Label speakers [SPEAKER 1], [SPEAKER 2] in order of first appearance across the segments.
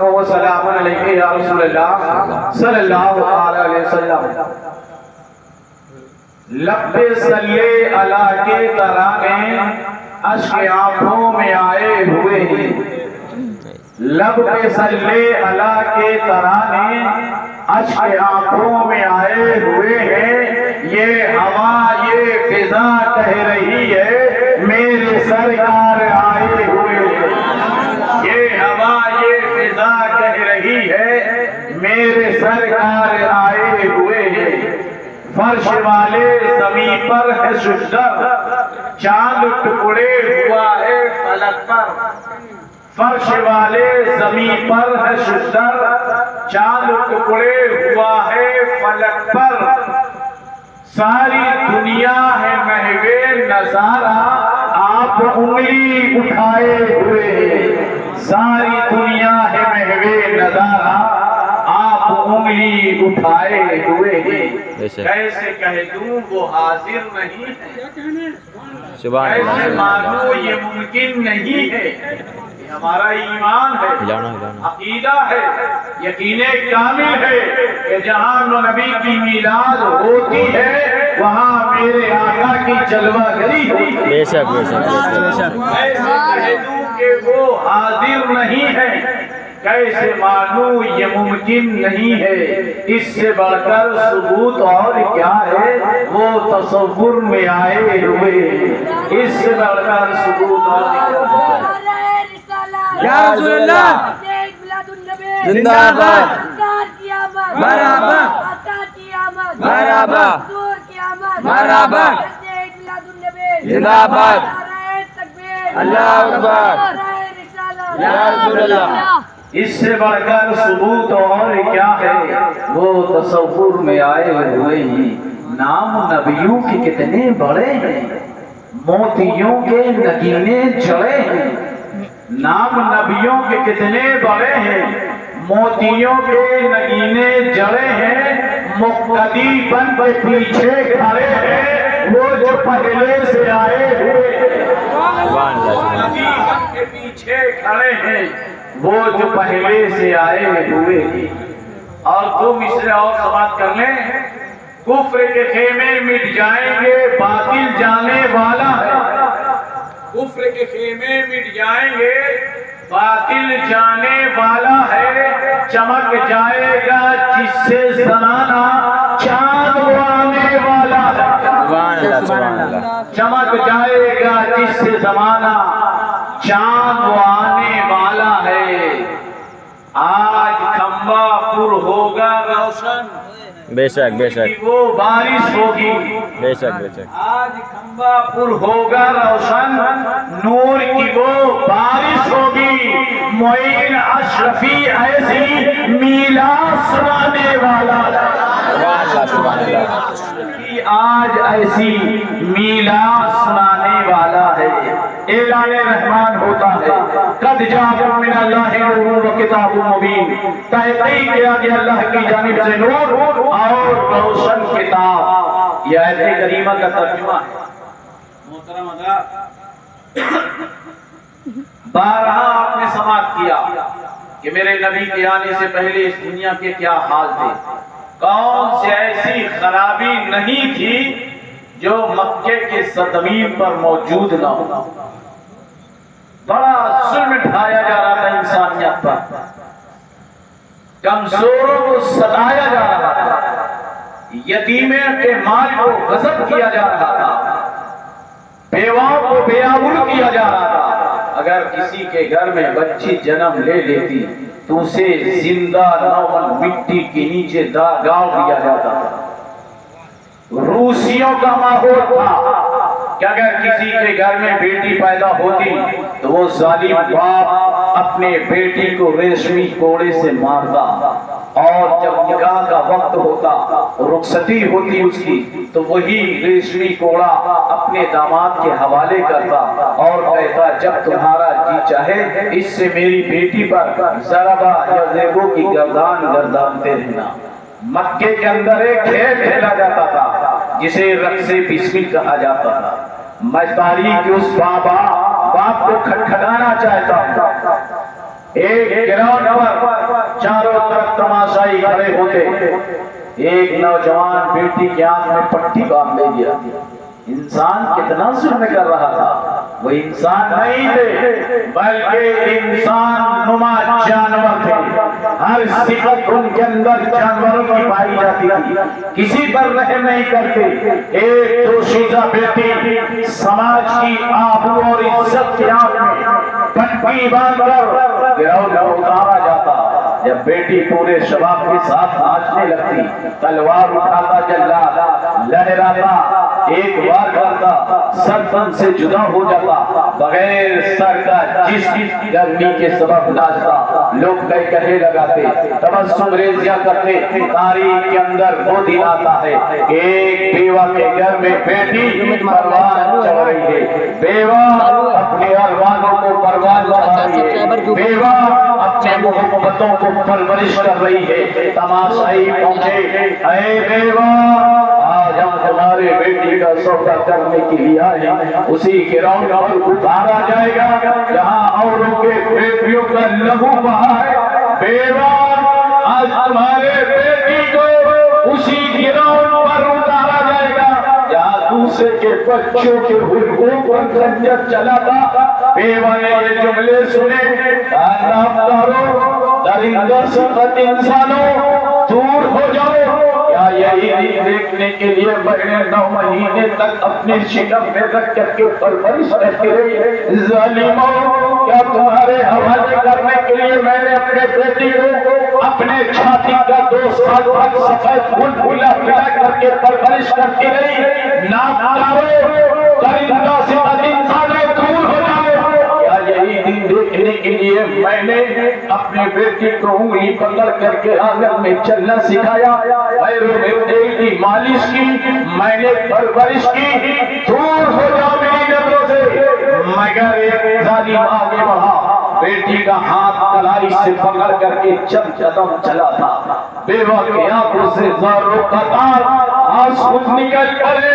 [SPEAKER 1] و سلام علیہ یا رسول اللہ صلی اللہ علیہ وسلم۔ لب پہ صلی اللہ کے ترانے اشک آنکھوں میں آئے ہوئے ہیں، لب پہ صلی اللہ کے ترانے اشک آنکھوں میں آئے ہوئے ہیں، یہ ہوا یہ فضا کہہ رہی ہے میرے سرکار آئے ہوئے ہیں، یہ ہوا یہ فضا کہہ رہی ہے میرے سرکار آئے ہوئے ہیں۔ فرش والے زمین پر ہے شجر، چاند ٹکڑے ہوا ہے فلک پر، فرش والے زمین پر ہے شجر، چاند ٹکڑے ہوا ہے فلک پر، ساری دنیا ہے محو نظارہ آپ انگلی اٹھائے ہوئے، ساری دنیا ہے محو نظارہ آپ انگلی اٹھائے ہوئے ہیں، کیسے کہہ دوں وہ حاضر نہیں ہے، کیسے مانوں یہ ممکن نہیں ہے، یہ ہمارا ایمان ہے، عقیدہ ہے، یقین کامل ہے کہ جہاں نبی کی میلاد ہوتی ہے وہاں میرے آقا کی جلوہ گری ہوتی ہے،
[SPEAKER 2] بے شک بے شک بے شک۔
[SPEAKER 1] کیسے کہہ دوں کہ وہ حاضر نہیں ہے، کیسے مانوں یہ ممکن نہیں ہے، اس سے بڑھ کر ثبوت اور کیا ہے وہ تصور میں آئے ہوئے، اس سے بڑھ کر ثبوت اور
[SPEAKER 3] یا رسول اللہ
[SPEAKER 2] زندہ باد
[SPEAKER 3] مرحبا مرحبا مرحبا
[SPEAKER 2] زندہ باد اللہ اکبر یا رسول اللہ۔
[SPEAKER 1] اس سے بڑھ کر ثبوت اور کیا ہے وہ تصور میں آئے ہوئے ہیں، نام نبیوں کے کتنے بڑے ہیں، موتیوں کے نگینے جڑے ہیں، نام نبیوں کے کتنے بڑے ہیں، موتیوں کے نگینے جڑے ہیں، مقتدی بن کے پیچھے کھڑے ہیں وہ جو پہلے سے آئے ہوئے ہیں، مقتدی بن کے پیچھے کھڑے ہیں وہ جو پہلے سے آئے ہوئے ہیں۔ اور دو مصرے اور سماعت کر لیں، کفر کے خیمے مٹ جائیں گے باطل جانے والا ہے، کفر کے خیمے مٹ جائیں گے باطل جانے والا ہے، چمک جائے گا جس سے زمانہ چاند وہ آنے والا ہے، چمک جائے گا جس سے زمانہ چاند وہ آنے والا ہے، آج کھمبا پر ہوگا روشن
[SPEAKER 2] بے شک بے شک
[SPEAKER 1] وہ بارش ہوگی،
[SPEAKER 2] بے شک بے شک
[SPEAKER 1] آج کھمبا پر ہوگا روشن نور کی وہ بارش ہوگی، معین اشرفی ایسی میلاد سنانے والا اشرفی آج ایسی میلاد سنانے والا ہے، اعلان رحمان ہوتا ہے، قد جاءکم من اللہ نور و کتاب مبین، تحقیق کیا گیا اللہ کی جانب سے نور اور روشن کتاب، یہ آیت کریمہ کا ترجمہ ہے۔ محترم حضرات، بارہا آپ نے سماعت کیا کہ میرے نبی کے آنے سے پہلے اس دنیا کے کیا حال تھے، کون سے ایسی خرابی نہیں تھی جو مکے کے زمین پر موجود نہ ہو، بڑا ظلم ڈھایا جا رہا تھا انسانیت پر، کمزوروں کو ستایا جا رہا تھا، یتیمیں کے مال کو غصب کیا جا رہا تھا، بیواؤں کو بے آبرو کیا جا رہا تھا، اگر کسی کے گھر میں بچی جنم لے لیتی تو اسے زندہ نومن مٹی کے نیچے گاڑ دیا جاتا تھا، روسیوں کا ماحول تھا کہ اگر کسی کے گھر میں بیٹی پیدا ہوتی تو وہ ظالم باپ اپنے بیٹی کو ریشمی کوڑے سے مارتا، اور جب نکاح کا وقت ہوتا رخصتی ہوتی اس کی تو وہی ریشمی کوڑا اپنے داماد کے حوالے کرتا اور کہتا جب تمہارا جی چاہے اس سے میری بیٹی پر ضربہ یا زیبوں کی گردان گردانتے رہنا۔ مکے کے اندر ایک کھیل کھیلا جاتا تھا جسے رقص بسمل کہا جاتا تھا، مجباری کے اس باپ کو کھٹکھٹانا کہنا چاہتا ہوں، ایک گراؤنڈ پر چاروں طرف تماشائی کھڑے ہوتے، ایک نوجوان بیٹی کے ہاتھ میں پٹی باندھ لے گیا۔ انسان کتنا ظلم کر رہا تھا، وہ انسان نہیں تھے بلکہ انسان نما جانور تھے۔ ہر صفت ان کے اندر جانوروں کی پائی جاتی تھی، کسی پر رحم نہیں کرتے۔ ایک دوشیزہ بیٹی سماج کی آبرو اور عزت کے آگ میں پٹی باندھ کر گراؤنڈ میں اتارا جاتا۔ جب بیٹی پورے شباب کے ساتھ ناچنے لگتی، تلوار اٹھاتا جلاد لہراتا، ایک وار کرتا، سر تن سے جدا ہو جاتا، بغیر سر کا جسم گرمی کے سبب ناچتا، لوگ کہے لگاتے، تبسم ریزیاں کرتے۔ تاریخ کے اندر وہ دن آتا ہے کہ ایک بیوہ کے گھر میں بیٹی پروان چڑھ رہی ہے، بیوہ اپنے ارمانوں کو پروان چڑھا رہی ہے، بیوہ اپنے محبتوں کو پرورش کر رہی ہے۔ تماشائی پہنچے، اے بیوہ آج ہم تمہارے بیٹی کا سودا کرنے کے لیے آئے، اسی گراؤنڈ پر اتارا جائے گا جہاں اوروں کے بیٹیوں کا لہو بہا ہے۔ بیوہ آج تمہارے بیٹی کو اسی گراؤنڈ پر اتارا جائے گا جہاں دوسرے کے بچوں کے حقوق پر خنجر چلا تھا۔ بیوہ نے یہ جملے سنے، نامداروں، درندہ صفت انسانوں، دور ہو جاؤ۔ کیا یہی دیکھنے کے لیے میں نے 9 مہینے تک اپنی شکم میں رکھ کر کے پرورش کرتی رہی؟ ظالموں، کیا تمہارے حوالے کرنے کے لیے میں نے اپنے بیٹی کو اپنے چھاتی کا 2 سال تک سفید پھول پھولا پھلا کر کے پرورش کرتی رہی؟ نامداروں، درندہ صفت انسانوں، دور ہو جاؤ۔ کیا یہی دن دیکھنے کے لیے میں نے اپنے بیٹی کو انگلی پکڑ کر کے آنگن میں چلنا سکھایا، پیروں میں تیل کی مالش کی، میں نے پرورش کی؟ دور ہو جاؤ میری نظروں سے۔ مگر ایک ظالم آگے بڑھا، بیٹی کا ہاتھ کلائی سے پکڑ کر کے چم قدم چلا تھا۔ بیوہ کی آنکھوں سے زاروں قطار آنسو نکل پڑے،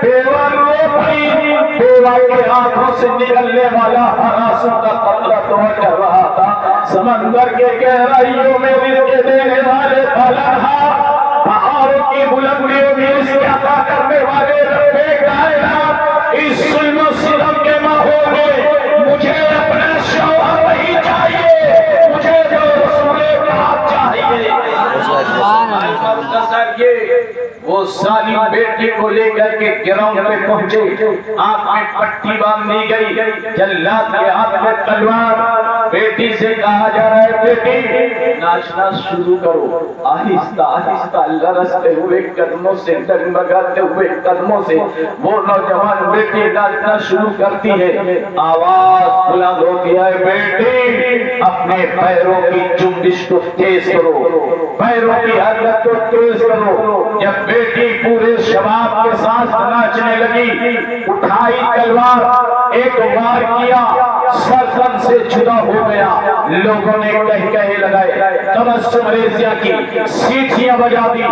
[SPEAKER 1] بیوہ رو پڑی، بیوہ کے آنکھوں سے نکلنے والا ہر آنسو کا قطرہ توجہ رہا تھا سمندر کے گہرائیوں میں رزق دینے والے پالنہار، پہاڑوں کی بلندیوں میں رزق عطا کرنے والے رب کائنات، اس ظلم و ستم کے ماحول میں مجھے اپنا شوہر نہیں چاہیے، مجھے جو رسول پاک چاہیے۔ وہ ظالم بیٹی کو لے کر کے گراؤنڈ پہ پہنچے، آنکھ میں پٹی باندھ دی گئی، جلاد کے ہاتھ میں تلوار۔ بیٹی سے کہا جا رہا ہے، بیٹی ناچنا شروع کرو، آہستہ آہستہ لرزتے ہوئے قدموں سے، ڈگمگاتے ہوئے قدموں سے وہ نوجوان بیٹی ناچنا شروع کرتی ہے۔ آواز بلند ہوتی ہے، بیٹی اپنے پیروں کی جنبش کو تیز کرو، پیروں کی حرکت کو تیز کرو۔ جب بیٹی پورے شباب کے ساتھ ناچنے لگی، اٹھائی تلوار، ایک وار کیا، سر سے جدا ہو گیا۔ لوگوں نے کہے لگائے، تبسم ریزیاں کی، سیٹیاں بجا دی۔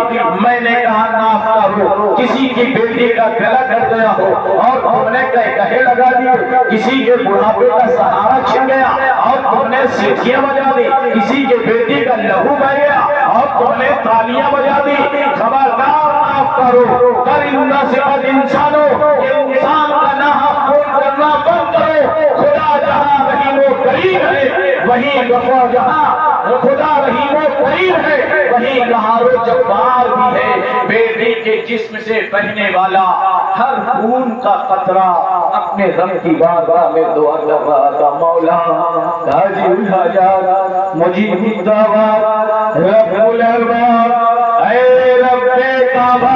[SPEAKER 1] میں نے کہا نافرمانو، کسی کی بیٹی کا گلا کٹ گیا ہو اور تم نے کہے لگا دی، کسی کے بڑھاپے کا سہارا چھن گیا اور تم نے سیٹیاں بجا دی، کسی کے بیٹی کا لہو بہ گیا اور تم نے تالیاں بجا دی۔ خبردار معاف کرو، درندہ صفت انسانوں، انسان کا ناحق خون کرنا بند کرو۔ خدا جہاں رحیم و کریم ہے وہیں غفور، جہاں خدا رحیم و کریم ہے وہیں قہار و جبار بھی ہے۔ بیٹی کے جسم سے بہنے والا ہر خون کا قطرہ اپنے رب کی بارگاہ میں دعا کر رہا تھا، مولا حاجی الحاجات مجیب الدعوات رب الارباب، اے رب کعبہ،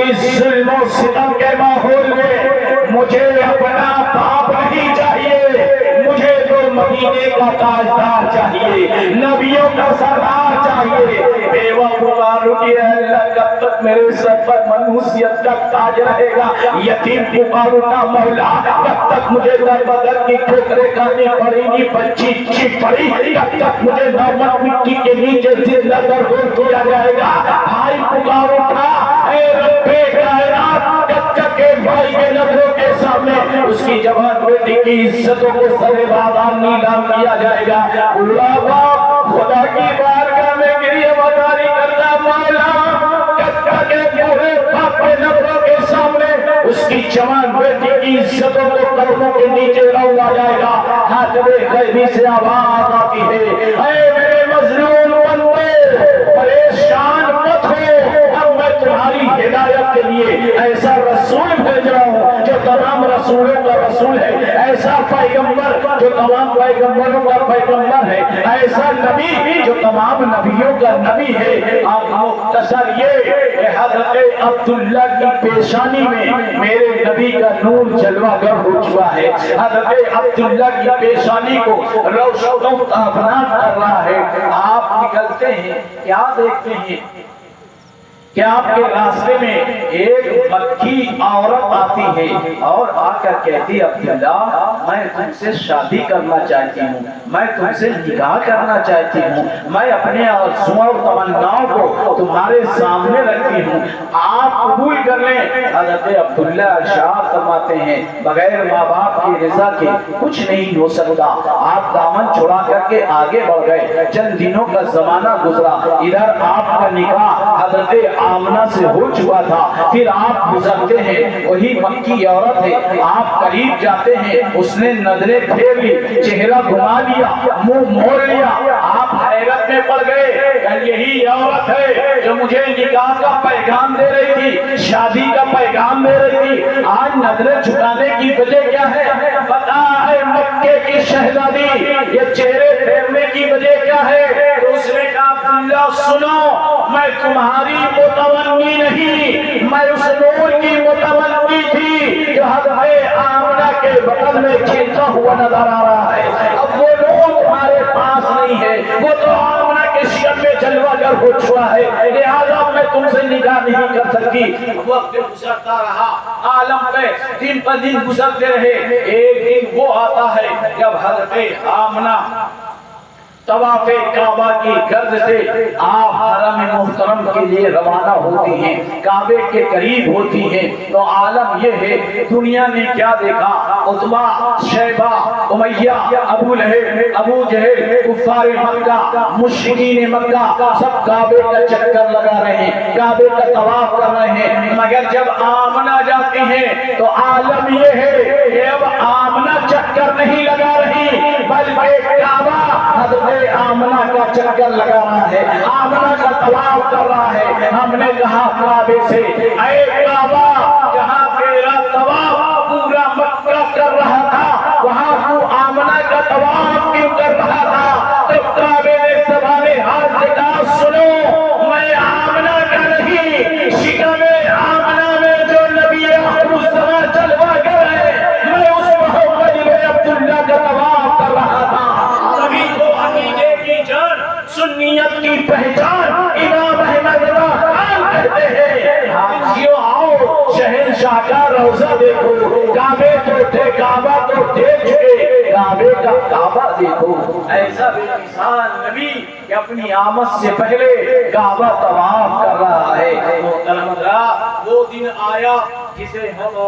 [SPEAKER 1] اس ظلم و ستم کے ماحول میں مجھے اپنا باپ نہیں چاہیے، مجھے تو مدینے کا تاجدار چاہیے، نبیوں کا سردار چاہیے۔ بیوہ پکار اٹھی ہے، اللہ کب تک میرے سر پر منحوسیت کا تاج رہے گا؟ یتیم پکار اٹھا، مولا کب تک مجھے در بدر کی ٹھوکریں کھانی پڑیں گی؟ بچی چیخ پڑی، کب تک مجھے نامت مٹی کے نیچے زندہ درگور کیا جائے گا؟ بھائی پکار اٹھا، اے رب کائنات کچا کے بھائی کے لبوں کے سامنے اس کی جوان بیٹی کی عزتوں کو سر بازار نیلام کیا جائے گا. اللہ پاک خدا کی بارگاہ میں گریہ مداری کرنا مولا کچا کے بوڑھے باپ کے لبوں کے سامنے اس کی جوان بیٹی کی عزتوں کو قدموں کے نیچے روا جائے گا. حاضر غیبی سے آواز آتی ہے اے میرے مظلوم بندے پریشان مت ہو، اب میں تمہاری ہدایت کے لیے ایسا رسول بھیج رہا ہوں جو تمام رسولوں کا رسول ہے، ایسا پیغمبر جو تمام پیغمبروں کا پیغمبر ہے، ایسا نبی جو تمام نبیوں کا نبی ہے. آپ مختصر یہ کہ حضرت عبداللہ کی پیشانی میں میرے نبی کا نور جلوہ گر ہو چکا ہے. حضرت عبداللہ کی پیشانی کو روشن و تابناک کر رہا ہے. آپ نکلتے ہیں کیا دیکھتے ہیں کہ آپ کے راستے میں ایک مکی عورت آتی ہے اور آ کر کہتی عبداللہ میں تم سے شادی کرنا چاہتی ہوں، میں تم سے نکاح کرنا چاہتی ہوں، میں اپنے آرزوؤں اور تمناؤں کو تمہارے سامنے رکھتی ہوں، آپ قبول کر لیں. حضرت عبداللہ ارشاد فرماتے ہیں بغیر ماں باپ کی رضا کے کچھ نہیں ہو سکتا. آپ دامن چھڑا کر کے آگے بڑھ گئے. چند دنوں کا زمانہ گزرا، ادھر آپ کا نکاح حضرت آمنہ سے ہو چکا تھا. پھر آپ گزرتے ہیں، وہی مکی عورت ہے، آپ قریب جاتے ہیں، اس نے نظریں پھیر لی، چہرہ گھما لیا، منہ موڑ لیا. آپ حیرت میں پڑ گئے کہ یہی عورت ہے جو مجھے نکاح کا پیغام دے رہی تھی، شادی کا پیغام دے رہی تھی. آج نظریں جھکانے کی وجہ کیا ہے؟ بتا ہے مکے کی شہزادی، یہ چہرے پھیرنے کی وجہ کیا ہے؟ تو اس نے کہا عبداللہ سنو، میں تمہاری متمنی نہیں، میں اس نور کی متمنی تھی جو حضرت آمنہ کے بطن میں کھیلتا ہوا نظر آ رہا ہے. اب وہ نور تمہارے پاس نہیں ہے، وہ تو آمنہ کے شکل میں جلوہ گر ہو چکا ہے، لہذا میں تم سے نکاح نہیں کر سکتی. وقت گزرتا رہا، عالم پہ دن پر دن گزرتے رہے. ایک دن وہ آتا ہے جب حضرت آمنہ طواف کعبہ کی گرد سے آپ حرم محترم کے لیے روانہ ہوتی ہیں، کعبے کے قریب ہوتی ہیں، تو عالم یہ ہے دنیا نے کیا دیکھا؟ عتبہ، شیبہ، امیہ، ابو لہب، ابو جہل، کفار مکہ، مشرکین مکہ سب کعبے کا چکر لگا رہے ہیں، کعبے کا طواف کر رہے ہیں. مگر جب آمنہ جاتی ہیں تو عالم یہ ہے کہ اب آمنہ چکر نہیں لگا رہی بلکہ کعبہ حضرت آمنہ کا چکر لگا رہا ہے، آمنہ کا طواف کر رہا ہے. ہم نے کہا کعبے سے اے کعبہ، جہاں تیرا طواف پورا مکہ کر رہا تھا وہاں تو آمنہ کا طواف کیوں کر رہا تھا؟ تو کعبے نے زبان حال سے کہا سنو، میں آمنہ کا نہیں، شکم آمنہ میں جو نبی آخر الزمان جلوہ گر ہے، میں اس محمد بن عبداللہ کا طواف کر رہا تھا. سنیت کی پہچان امام احمد خان کہتے ہیں حاجیوں آؤ شہنشاہ کا روضہ دیکھو، کعبے تو تھے کعبہ تو دیکھ چکے، کعبے کا کعبہ دیکھو. ایسا بے مثال نبی کہ اپنی آمد سے پہلے کعبہ طواف کر رہا ہے. محترم حضرات، وہ دن آیا جسے ہم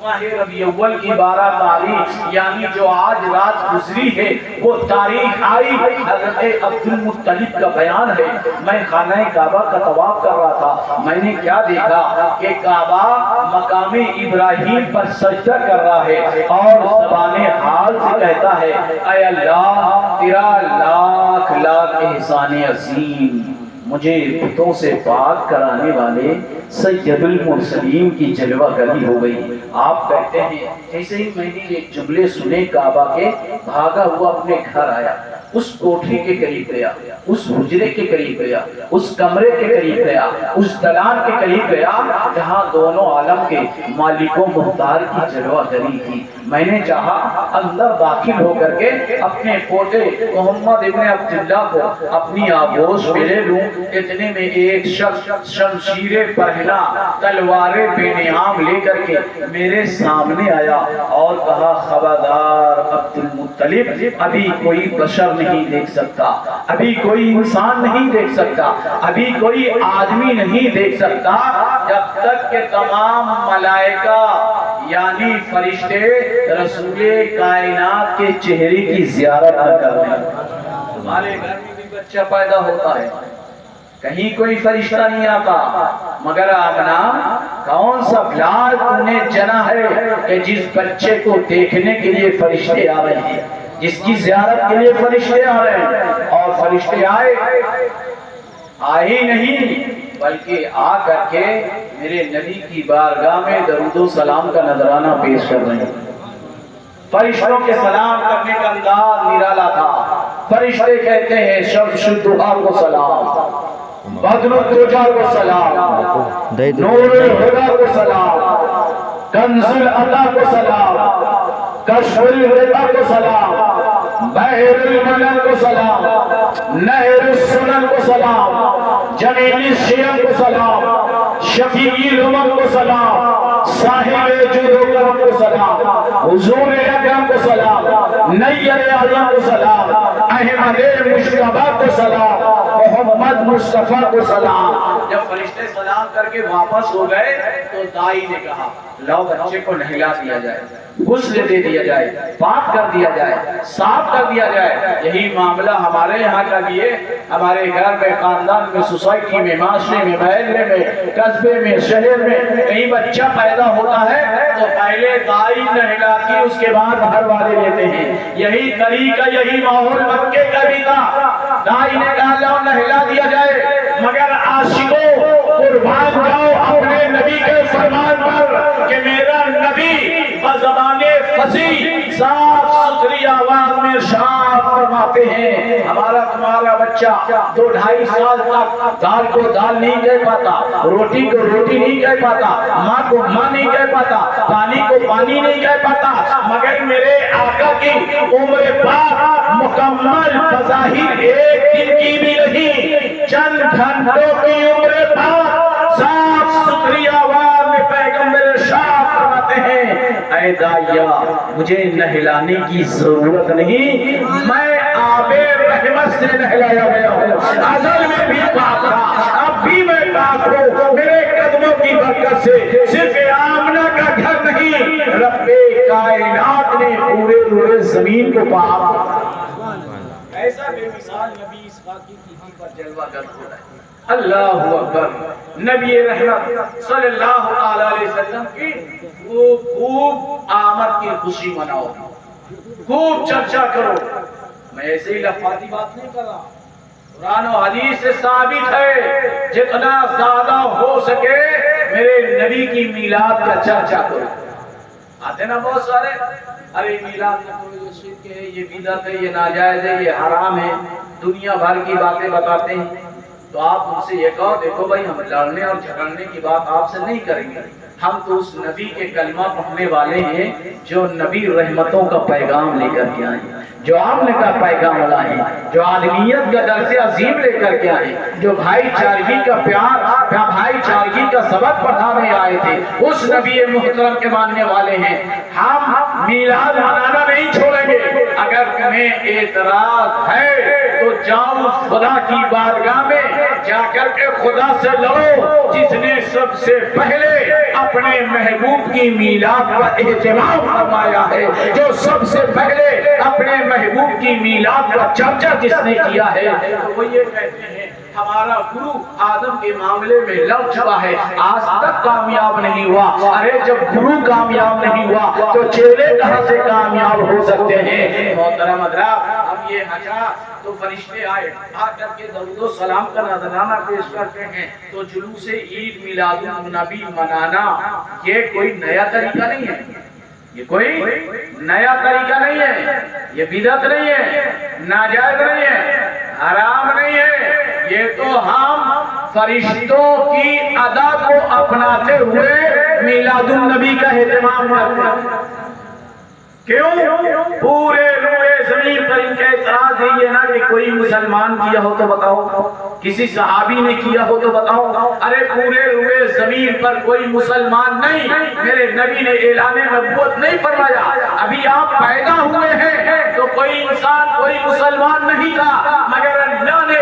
[SPEAKER 1] ماہ ربیع اول کی 12 تاریخ یعنی جو آج رات گزری ہے وہ تاریخ آئی. حضرت عبد المطلب کا بیان ہے میں خانہ کعبہ کا طواف کر رہا تھا، میں نے کیا دیکھا کہ کعبہ مقام ابراہیم پر سجدہ کر رہا ہے اور زبان حال سے کہتا ہے اے اللہ تیرا لاکھ لاکھ احسان عظیم، مجھے بتوں سے پاک کرانے والے سید المرسلین کی جلوہ گری ہو گئی. آپ کہتے ہیں جیسے ہی میں نے یہ جملے سنے کعبہ کے بھاگا ہوا اپنے گھر آیا، اس کوٹھی کے قریب گیا، اس حجرے کے قریب گیا، اس کمرے کے قریب گیا، اس دلان کے قریب گیا جہاں دونوں عالم کے مالک و مختار کی جلوہ گری تھی. میں نے چاہا اندر داخل ہو کر کے اپنے پوتے محمد ابن عبداللہ کو اپنی آغوش میں لے لوں. اتنے میں ایک شخص شمشیر پہنا تلواریں بے نام لے کر کے میرے سامنے آیا اور کہا خبردار عبد المطلب، ابھی کوئی بشر نہیں دیکھ سکتا، ابھی کوئی انسان نہیں دیکھ سکتا، ابھی کوئی آدمی نہیں دیکھ سکتا، جب تک کہ تمام ملائکہ یعنی فرشتے رسول کائنات کے چہرے کی زیارت نہ کر لیں۔ ہمارے گھر میں بھی بچہ پیدا ہوتا ہے، کہیں کوئی فرشتہ نہیں آتا، مگر آمنا کون سا بلال تم نے جنا ہے کہ جس بچے کو دیکھنے کے لیے فرشتے آ رہے ہیں، جس کی زیارت کے لیے فرشتے آ رہے ہیں، اور فرشتے آئے نہیں بلکہ آ کر کے میرے نبی کی بارگاہ میں درود و سلام کا نذرانہ پیش کر رہے ہیں۔ فرشتوں کے سلام کرنے کا انداز نرالا تھا۔ فرشتے کہتے ہیں شمس الضحیٰ کو سلام، بدر الدجا کو سلام، نور الہدیٰ کو سلام، کنز العطا کو سلام، کشف الرضا کو سلام، بحر المنن کو سلام، نہر السنن کو سلام، جمیل الشیم کو سلام، شفیع الامم کو سلام، صاحب جود و کرم کو سلام، حضور اکرم کو سلام، نیر اعظم کو سلام، احمد مشتبہ کو سلام، محمد مصطفیٰ کو سلام۔ جب فرشتے سلام کر کے واپس ہو گئے تو دائی نے کہا لاؤ بچے کو نہلا دیا جائے، غسل دے دیا جائے، پاک کر دیا جائے، صاف کر دیا جائے۔ یہی معاملہ ہمارے یہاں کا بھی ہے، ہمارے گھر میں، خاندان میں، سوسائٹی میں، معاشرے میں، محلے میں، قصبے میں، شہر میں کہیں بچہ پیدا ہوتا ہے تو پہلے دائی نہلاتی، اس کے بعد گھر والے لیتے ہیں۔ یہی طریقہ، یہی ماحول مکے کا بھی تھا۔ دائی نے کہا لاؤ نہلا دیا جائے، مگر عاشقوں قربان جاؤ اپنے نبی کے فرمان پر کہ میرا نبی بزبان فصیح صاف ستھری آواز میں ارشاد فرماتے ہیں ہمارا تمہارا بچہ 2-2.5 سال تک دال کو دال نہیں کہہ پاتا، روٹی کو روٹی نہیں کہہ پاتا، ماں کو ماں نہیں کہہ پاتا، پانی کو پانی نہیں کہہ پاتا، مگر میرے آقا کی عمر پاک مکمل بظاہر 1 دن کی بھی نہیں، چند گھنٹوں کی عمر پاک صاف ستھری آواز میں پیغمبر ارشاد فرماتے ہیں اے دائیا مجھے نہلانے کی ضرورت نہیں، میں آب رحمت سے نہلایا گیا ہوں، ازل میں بھی پاک تھا، اب بھی میں پاک ہوں، میرے قدموں کی برکت سے صرف آمنہ کا گھر نہیں، رب کائنات نے پورے زمین کو پاک۔ ایسا بے مثال نبی اس باقی کی پر جلوہ گر ہوتا ہے۔ اللہ اکبر، نبی رحمت صلی اللہ علیہ وسلم کی خوب آمد کی خوشی مناؤ، خوب چرچا کرو۔ میں ایسے ہی لفظی بات نہیں کر رہا، قرآن و حدیث سے ثابت ہے جتنا زیادہ ہو سکے میرے نبی کی میلاد کا چرچا کرو۔ آتے نا بہت سارے، ارے میلاد کا کوئی یہ شرک ہے، یہ بدعت ہے، یہ ناجائز ہے، یہ حرام ہے، دنیا بھر کی باتیں بتاتے ہیں، تو آپ ان سے یہ کہو دیکھو بھائی ہم لڑنے اور جھگڑنے کی بات آپ سے نہیں کریں گے، ہم تو اس نبی کے کلمہ پڑھنے والے ہیں جو نبی رحمتوں کا پیغام لے کر کے آئے ہیں، جو آمن کا پیغام لائے ہیں، جو آدمیت کا درس عظیم لے کر کے آئے، جو بھائی چارگی کا پیار، بھائی چارگی کا سبق پڑھانے آئے تھے، اس نبی محترم کے ماننے والے ہیں۔ ہم میلاد منانا نہیں چھوڑیں گے، اگر تمہیں اعتراض ہے تو جاؤ خدا کی بارگاہ میں جا کر کے خدا سے لڑو، جس نے سب سے پہلے اپنے محبوب کی میلاد کا اہتمام فرمایا ہے، جو سب سے پہلے اپنے محبوب کی میلاد کا چرچا جس نے کیا ہے، تو وہ یہ کہتے ہیں ہمارا گرو آدم کے معاملے میں لڑ چکا ہے، آج تک کامیاب نہیں ہوا۔ ارے جب گرو کامیاب نہیں ہوا تو چیلے کہاں سے کامیاب ہو سکتے ہیں؟ محترم حضرات، اب یہ حجا تو فرشتے آئے، آ کر کے درود و سلام کا نذرانہ پیش کرتے ہیں، تو جلوس عید میلاد النبی منانا یہ کوئی نیا طریقہ نہیں ہے، یہ کوئی نیا طریقہ نہیں ہے، یہ بدعت نہیں ہے، ناجائز نہیں ہے، حرام نہیں ہے، یہ تو ہم فرشتوں کی ادا کو اپناتے ہوئے میلاد النبی کا اہتمام کرتے ہیں۔ کیوں؟ پورے روئے زمین پر ان کا اعتراض ہے یہ نہ کہ کوئی مسلمان کیا ہو تو بتاؤ، کسی صحابی نے کیا ہو تو بتاؤ، ارے پورے روئے زمین پر کوئی مسلمان نہیں، میرے نبی نے اعلان نبوت نہیں فرمایا، ابھی آپ پیدا ہوئے ہیں تو کوئی انسان کوئی مسلمان نہیں تھا، مگر اللہ نے